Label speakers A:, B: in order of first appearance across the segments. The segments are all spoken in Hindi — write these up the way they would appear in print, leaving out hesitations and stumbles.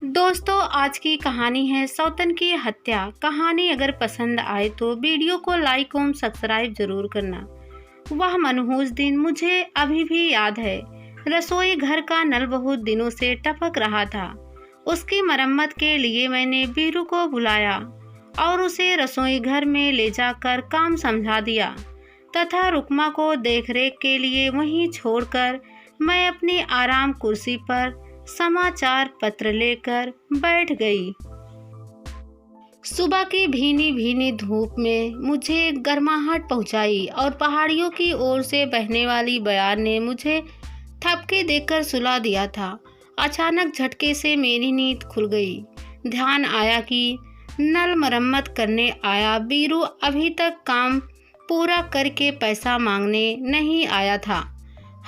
A: दोस्तों, आज की कहानी है सौतन की हत्या। कहानी अगर पसंद आए तो वीडियो को लाइक और सब्सक्राइब जरूर करना। वह मनहूस दिन मुझे अभी भी याद है। रसोई घर का नल बहुत दिनों से टपक रहा था। उसकी मरम्मत के लिए मैंने बीरू को बुलाया और उसे रसोई घर में ले जाकर काम समझा दिया तथा रुकमा को देखरेख के लिए वहीं छोड़कर मैं अपनी आराम कुर्सी पर समाचार पत्र लेकर बैठ गई। सुबह की भीनी भीनी धूप में मुझे गर्माहट पहुंचाई और पहाड़ियों की ओर से बहने वाली बयार ने मुझे थपके देकर सुला दिया था। अचानक झटके से मेरी नींद खुल गई। ध्यान आया कि नल मरम्मत करने आया बीरू अभी तक काम पूरा करके पैसा मांगने नहीं आया था।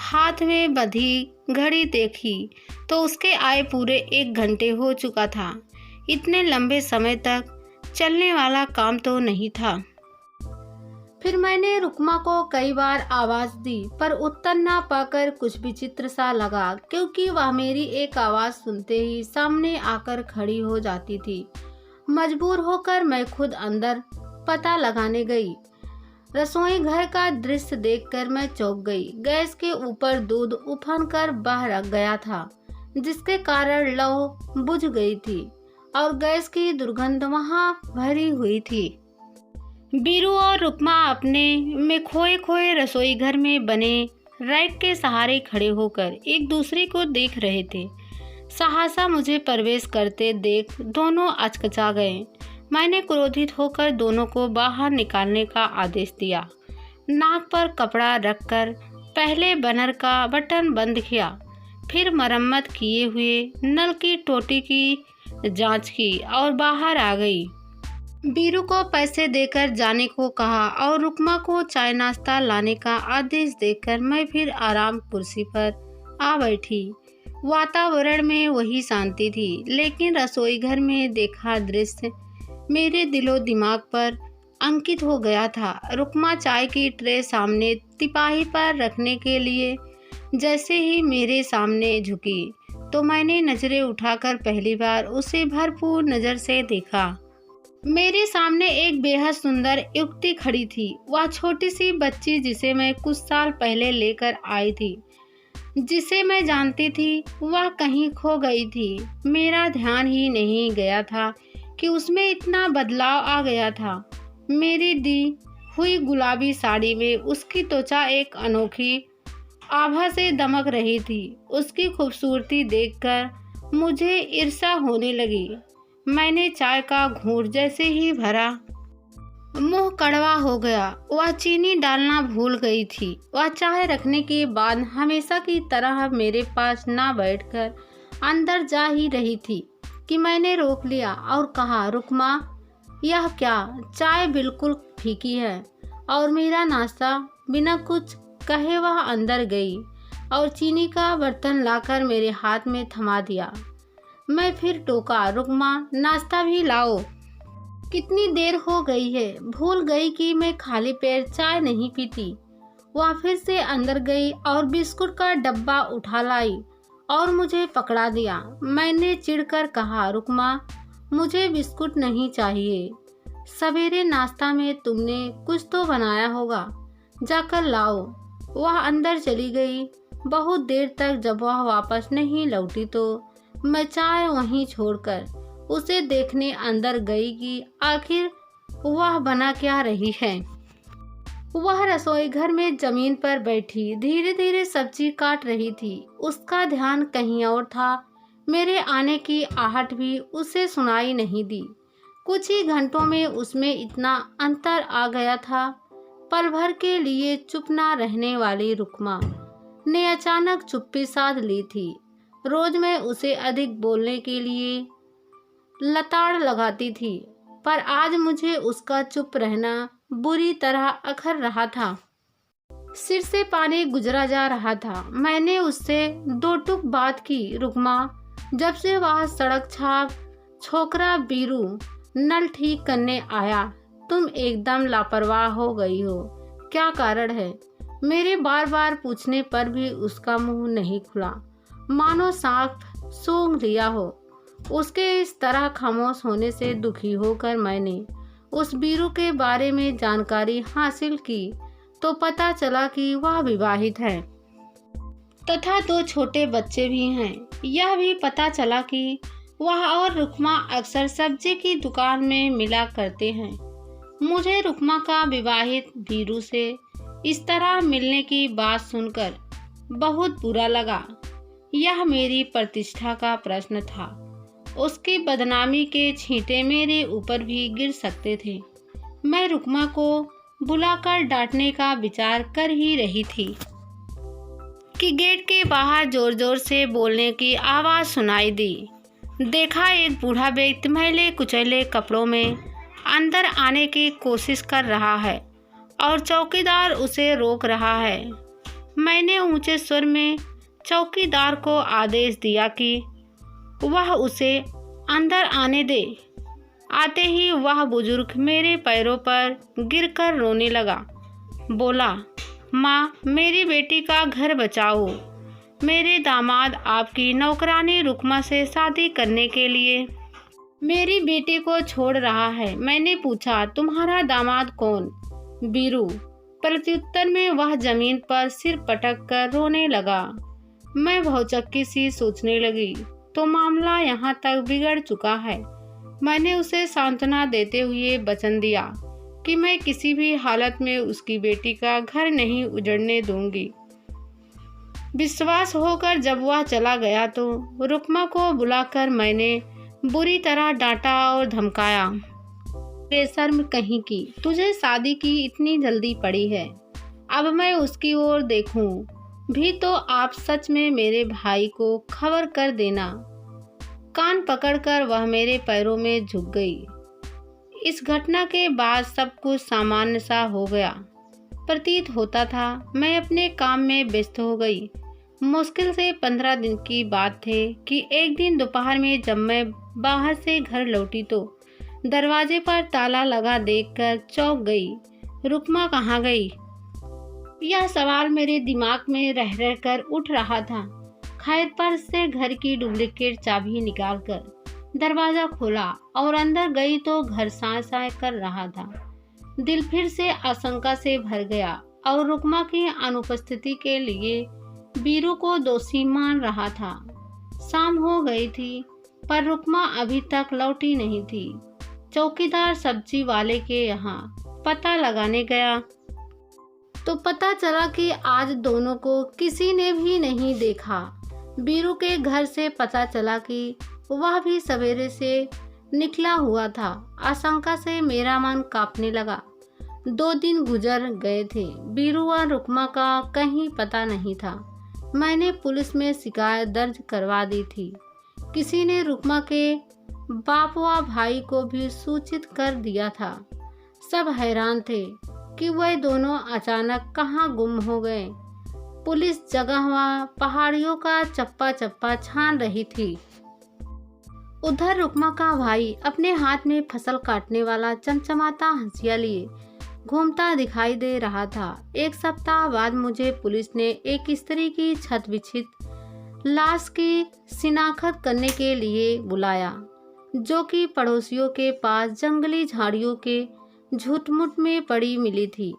A: हाथ में बंधी घड़ी देखी तो उसके आए पूरे 1 घंटे हो चुका था। इतने लंबे समय तक चलने वाला काम तो नहीं था। फिर मैंने रुकमा को कई बार आवाज दी पर उत्तर ना पाकर कुछ विचित्र सा लगा, क्योंकि वह मेरी एक आवाज सुनते ही सामने आकर खड़ी हो जाती थी। मजबूर होकर मैं खुद अंदर पता लगाने गई। रसोई घर का दृश्य देखकर मैं चौंक गई। गैस के ऊपर दूध उफन कर बह गया था, जिसके कारण लौ बुझ गई थी और गैस की दुर्गंध वहां भरी हुई थी। बीरू और रुकमा अपने में खोए खोए रसोई घर में बने रैक के सहारे खड़े होकर एक दूसरे को देख रहे थे। सहसा मुझे प्रवेश करते देख दोनों अचकचा गए। मैंने क्रोधित होकर दोनों को बाहर निकालने का आदेश दिया। नाक पर कपड़ा रखकर पहले बर्नर का बटन बंद किया, फिर मरम्मत किए हुए नल की टोटी की जांच की और बाहर आ गई। बीरू को पैसे देकर जाने को कहा और रुकमा को चाय नाश्ता लाने का आदेश देकर मैं फिर आराम कुर्सी पर आ बैठी। वातावरण में वही शांति थी, लेकिन रसोई घर में देखा दृश्य मेरे दिलो दिमाग पर अंकित हो गया था। रुकमा चाय की ट्रे सामने तिपाही पर रखने के लिए जैसे ही मेरे सामने झुकी तो मैंने नजरें उठाकर पहली बार उसे भरपूर नजर से देखा। मेरे सामने एक बेहद सुंदर युवती खड़ी थी। वह छोटी सी बच्ची जिसे मैं कुछ साल पहले लेकर आई थी, जिसे मैं जानती थी, वह कहीं खो गई थी। मेरा ध्यान ही नहीं गया था कि उसमें इतना बदलाव आ गया था। मेरी दी हुई गुलाबी साड़ी में उसकी त्वचा एक अनोखी आभा से दमक रही थी। उसकी खूबसूरती देखकर मुझे ईर्ष्या होने लगी। मैंने चाय का घूंट जैसे ही भरा, मुंह कड़वा हो गया। वह चीनी डालना भूल गई थी। वह चाय रखने के बाद हमेशा की तरह मेरे पास ना बैठकर अंदर जा ही रही थी कि मैंने रोक लिया और कहा, रुकमा, यह क्या? चाय बिल्कुल फीकी है। और मेरा नाश्ता? बिना कुछ कहे वह अंदर गई और चीनी का बर्तन लाकर मेरे हाथ में थमा दिया। मैं फिर टोका, रुकमा, नाश्ता भी लाओ। कितनी देर हो गई है? भूल गई कि मैं खाली पेट चाय नहीं पीती। वह फिर से अंदर गई और बिस्कुट का डब्बा उठा लाई और मुझे पकड़ा दिया। मैंने चिढ़कर कहा, रुकमा, मुझे बिस्कुट नहीं चाहिए। सवेरे नाश्ता में तुमने कुछ तो बनाया होगा, जाकर लाओ। वह अंदर चली गई। बहुत देर तक जब वह वापस नहीं लौटी तो मैं चाय वहीं छोड़कर उसे देखने अंदर गई कि आखिर वह बना क्या रही है। वह रसोई घर में जमीन पर बैठी धीरे धीरे सब्जी काट रही थी। उसका ध्यान कहीं और था। मेरे आने की आहट भी उसे सुनाई नहीं दी। कुछ ही घंटों में उसमें इतना अंतर आ गया था। पल भर के लिए चुप ना रहने वाली रुकमा ने अचानक चुप्पी साध ली थी। रोज मैं उसे अधिक बोलने के लिए लताड़ लगाती थी, पर आज मुझे उसका चुप रहना बुरी तरह अखर रहा था। सिर से पानी गुजरा जा रहा था। मैंने उससे 2 टूक बात की, रुकमा, जब से वह सड़क छाप छोकरा बीरू नल ठीक करने आया, तुम एकदम लापरवाह हो गई हो। क्या कारण है? मेरे बार बार पूछने पर भी उसका मुंह नहीं खुला, मानो सांप सूंघ लिया हो। उसके इस तरह खामोश होने से दुखी होकर मैंने उस बीरू के बारे में जानकारी हासिल की तो पता चला कि वह विवाहित है तथा 2 छोटे बच्चे भी हैं। यह भी पता चला कि वह और रुक्मा अक्सर सब्जी की दुकान में मिला करते हैं। मुझे रुक्मा का विवाहित बीरू से इस तरह मिलने की बात सुनकर बहुत बुरा लगा। यह मेरी प्रतिष्ठा का प्रश्न था। उसकी बदनामी के छींटे मेरे ऊपर भी गिर सकते थे। मैं रुक्मा को बुलाकर डांटने का विचार कर ही रही थी कि गेट के बाहर जोर जोर से बोलने की आवाज़ सुनाई दी। देखा एक बूढ़ा व्यक्ति मैले कुचैले कपड़ों में अंदर आने की कोशिश कर रहा है और चौकीदार उसे रोक रहा है। मैंने ऊंचे स्वर में चौकीदार को आदेश दिया कि वह उसे अंदर आने दे। आते ही वह बुजुर्ग मेरे पैरों पर गिरकर रोने लगा। बोला, माँ, मेरी बेटी का घर बचाओ। मेरे दामाद आपकी नौकरानी रुक्मा से शादी करने के लिए मेरी बेटी को छोड़ रहा है। मैंने पूछा, तुम्हारा दामाद कौन? बीरू। प्रत्युत्तर में वह जमीन पर सिर पटक कर रोने लगा। मैं भौचक्की सी सोचने लगी तो मामला यहाँ तक बिगड़ चुका है। मैंने उसे सांत्वना देते हुए वचन दिया कि मैं किसी भी हालत में उसकी बेटी का घर नहीं उजड़ने दूंगी। विश्वास होकर जब वह चला गया तो रुक्मा को बुलाकर मैंने बुरी तरह डांटा और धमकाया। बेशर्म कहीं की, तुझे शादी की इतनी जल्दी पड़ी है, अब मैं उसकी ओर देखूं भी तो आप सच में मेरे भाई को खबर कर देना। कान पकड़कर वह मेरे पैरों में झुक गई। इस घटना के बाद सब कुछ सामान्य सा हो गया प्रतीत होता था। मैं अपने काम में व्यस्त हो गई। मुश्किल से 15 दिन की बात थी कि एक दिन दोपहर में जब मैं बाहर से घर लौटी तो दरवाजे पर ताला लगा देखकर चौंक गई। रुक्मा कहाँ गई? यह सवाल मेरे दिमाग में रह रह कर उठ रहा था। खैर, पर्स से घर की डुप्लीकेट चाबी निकालकर दरवाज़ा खोला और अंदर गई तो घर साए साए कर रहा था। दिल फिर से आशंका से भर गया और रुक्मा की अनुपस्थिति के लिए बीरू को दोषी मान रहा था। शाम हो गई थी पर रुक्मा अभी तक लौटी नहीं थी। चौकीदार सब्जी वाले के यहाँ पता लगाने गया तो पता चला कि आज दोनों को किसी ने भी नहीं देखा। बीरू के घर से पता चला कि वह भी सवेरे से निकला हुआ था। आशंका से मेरा मन कांपने लगा। 2 दिन गुजर गए थे। बीरू और रुक्मा का कहीं पता नहीं था। मैंने पुलिस में शिकायत दर्ज करवा दी थी। किसी ने रुक्मा के बाप व भाई को भी सूचित कर दिया था। सब हैरान थे कि वह दोनों अचानक कहाँ गुम हो गए। पुलिस जगह व पहाड़ियों का चप्पा चप्पा छान रही थी। उधर रुक्मा का भाई अपने हाथ में फसल काटने वाला चमचमाता हंसिया लिए घूमता दिखाई दे रहा था। 1 सप्ताह बाद मुझे पुलिस ने एक स्त्री की छत विच्छित लाश की शिनाख्त करने के लिए बुलाया, जो कि पड़ोसियों के पास जंगली झाड़ियों के झुटमुट में पड़ी मिली थी।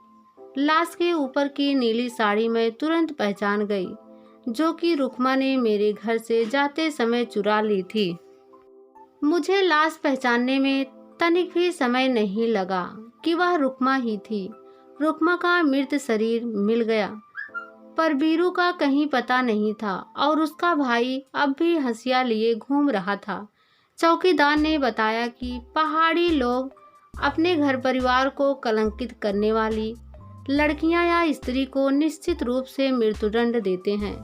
A: लाश के ऊपर की नीली साड़ी मैं तुरंत पहचान गई, जो कि रुक्मा ने मेरे घर से जाते समय चुरा ली थी। मुझे लाश पहचानने में तनिक भी समय नहीं लगा कि वह रुक्मा ही थी। रुक्मा का मृत शरीर मिल गया पर बीरू का कहीं पता नहीं था और उसका भाई अब भी हंसिया लिए घूम रहा था। चौकीदार ने बताया कि पहाड़ी लोग अपने घर परिवार को कलंकित करने वाली लड़कियां या स्त्री को निश्चित रूप से मृत्युदंड देते हैं।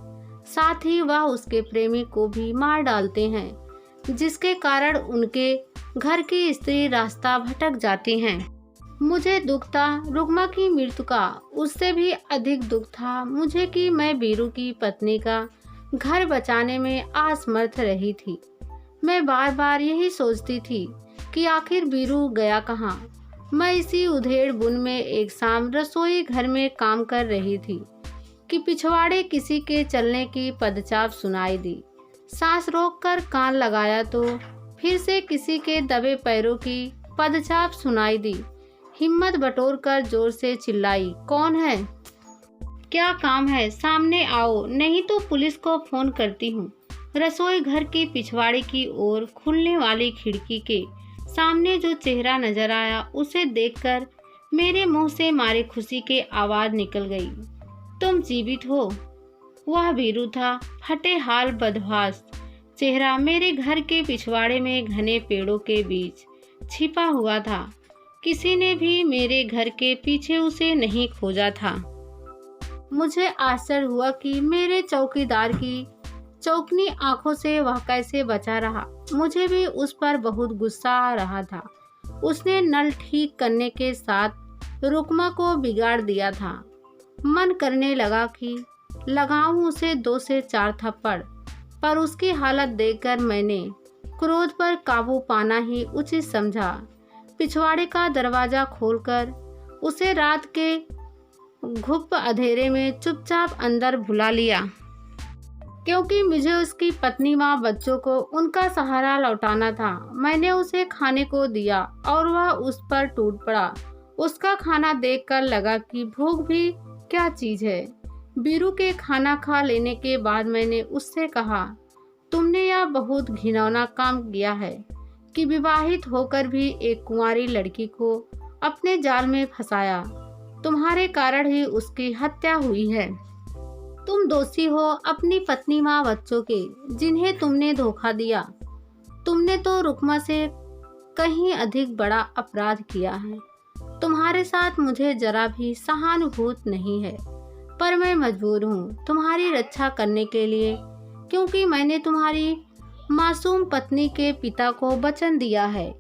A: साथ ही वह उसके प्रेमी को भी मार डालते हैं, जिसके कारण उनके घर की स्त्री रास्ता भटक जाती हैं। मुझे दुख था रुक्मा की मृत्यु का, उससे भी अधिक दुख था मुझे कि मैं बीरू की पत्नी का घर बचाने में असमर्थ रही थी। मैं बार बार यही सोचती थी कि आखिर बीरू गया कहाँ। मैं इसी उधेड़ बुन में एक शाम रसोई घर में काम कर रही थी कि पिछवाड़े किसी के चलने की पदचाप सुनाई दी। सांस रोककर कान लगाया तो फिर से किसी के दबे पैरों की पदचाप सुनाई दी। हिम्मत बटोरकर जोर से चिल्लाई, कौन है? क्या काम है? सामने आओ, नहीं तो पुलिस को फोन करती हूँ। रसोई घर के पिछवाड़े की ओर खुलने वाली खिड़की के सामने जो चेहरा नजर आया उसे देखकर मेरे मुंह से मारे खुशी के आवाज निकल गई। तुम जीवित हो? वह वीरू था, फटे हाल बदहवास चेहरा मेरे घर के पिछवाड़े में घने पेड़ों के बीच छिपा हुआ था। किसी ने भी मेरे घर के पीछे उसे नहीं खोजा था। मुझे आश्चर्य हुआ कि मेरे चौकीदार की चौकनी आंखों से वह कैसे बचा रहा। मुझे भी उस पर बहुत गुस्सा आ रहा था। उसने नल ठीक करने के साथ रुकमा को बिगाड़ दिया था। मन करने लगा कि लगाऊं उसे 2 से 4 थप्पड़, पर उसकी हालत देखकर मैंने क्रोध पर काबू पाना ही उचित समझा। पिछवाड़े का दरवाजा खोलकर उसे रात के घुप अंधेरे में चुपचाप अंदर बुला लिया, क्योंकि मुझे उसकी पत्नी माँ बच्चों को उनका सहारा लौटाना था। मैंने उसे खाने को दिया और वह उस पर टूट पड़ा। उसका खाना देखकर लगा कि भूख भी क्या चीज है। वीरू के खाना खा लेने के बाद मैंने उससे कहा, तुमने यह बहुत घिनौना काम किया है कि विवाहित होकर भी एक कुंवारी लड़की को अपने जाल में फंसाया। तुम्हारे कारण ही उसकी हत्या हुई है। तुम दोषी हो अपनी पत्नी माँ बच्चों के, जिन्हें तुमने धोखा दिया। तुमने तो रुकमा से कहीं अधिक बड़ा अपराध किया है। तुम्हारे साथ मुझे जरा भी सहानुभूति नहीं है, पर मैं मजबूर हूँ तुम्हारी रक्षा करने के लिए, क्योंकि मैंने तुम्हारी मासूम पत्नी के पिता को वचन दिया है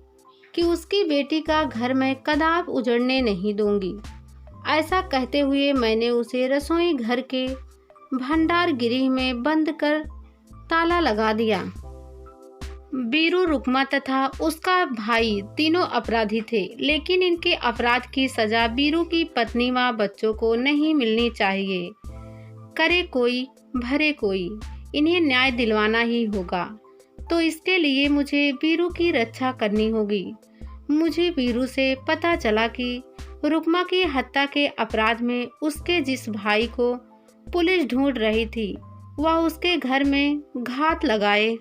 A: कि उसकी बेटी का घर मैं कदाप उजड़ने नहीं दूंगी। ऐसा कहते हुए मैंने उसे रसोई घर के भंडार गृह में बंद कर ताला लगा दिया। वीरू, रुकमा तथा उसका भाई तीनों अपराधी थे, लेकिन इनके अपराध की सजा वीरू की पत्नी माँ बच्चों को नहीं मिलनी चाहिए। करे कोई भरे कोई, इन्हें न्याय दिलवाना ही होगा। तो इसके लिए मुझे वीरू की रक्षा करनी होगी। मुझे वीरू से पता चला कि रुकमा की हत्या के अपराध में उसके जिस भाई को पुलिस ढूंढ रही थी, वह उसके घर में घात लगाए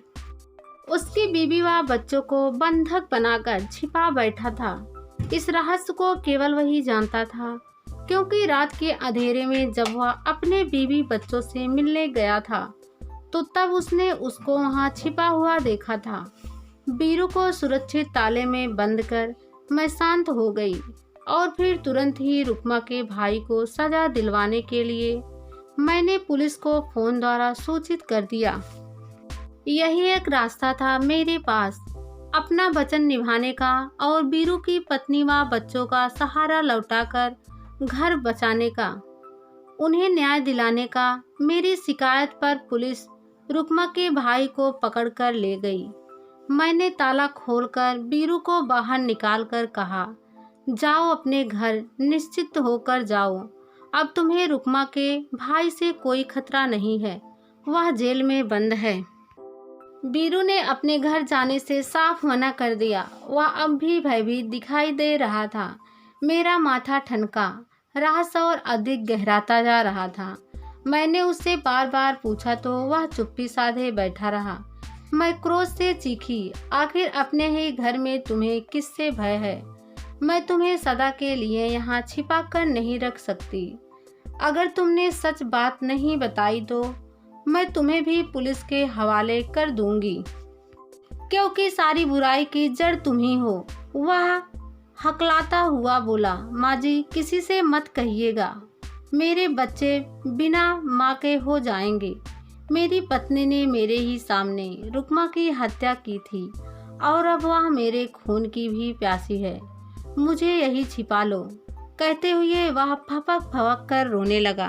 A: उसकी बीवी व बच्चों को बंधक बनाकर छिपा बैठा था। इस रहस्य को केवल वही जानता था, क्योंकि रात के अंधेरे में जब वह अपने बीवी बच्चों से मिलने गया था तो तब उसने उसको वहां छिपा हुआ देखा था। वीरू को सुरक्षित ताले में बंद कर मैं शांत हो गई और फिर तुरंत ही रुकमा के भाई को सजा दिलवाने के लिए मैंने पुलिस को फोन द्वारा सूचित कर दिया। यही एक रास्ता था मेरे पास अपना वचन निभाने का और वीरू की पत्नी व बच्चों का सहारा लौटाकर घर बचाने का, उन्हें न्याय दिलाने का। मेरी शिकायत पर पुलिस रुकमा के भाई को पकड़कर ले गई। मैंने ताला खोलकर वीरू को बाहर निकालकर कहा, जाओ अपने घर, निश्चित होकर जाओ। अब तुम्हें रुकमा के भाई से कोई खतरा नहीं है, वह जेल में बंद है। वीरू ने अपने घर जाने से साफ मना कर दिया। वह अब भी भयभीत दिखाई दे रहा था। मेरा माथा ठनका, रहस्य और अधिक गहराता जा रहा था। मैंने उससे बार बार पूछा तो वह चुप्पी साधे बैठा रहा। मैं क्रोध से चीखी, आखिर अपने ही घर में तुम्हें किससे भय है? मैं तुम्हें सदा के लिए यहाँ छिपा कर नहीं रख सकती। अगर तुमने सच बात नहीं बताई तो मैं तुम्हें भी पुलिस के हवाले कर दूंगी, क्योंकि सारी बुराई की जड़ तुम ही हो। वह हकलाता हुआ बोला, माँ जी, किसी से मत कहिएगा, मेरे बच्चे बिना माँ के हो जाएंगे। मेरी पत्नी ने मेरे ही सामने रुकमा की हत्या की थी और अब वह मेरे खून की भी प्यासी है। मुझे यही छिपा लो। कहते हुए वह फपक फपक कर रोने लगा।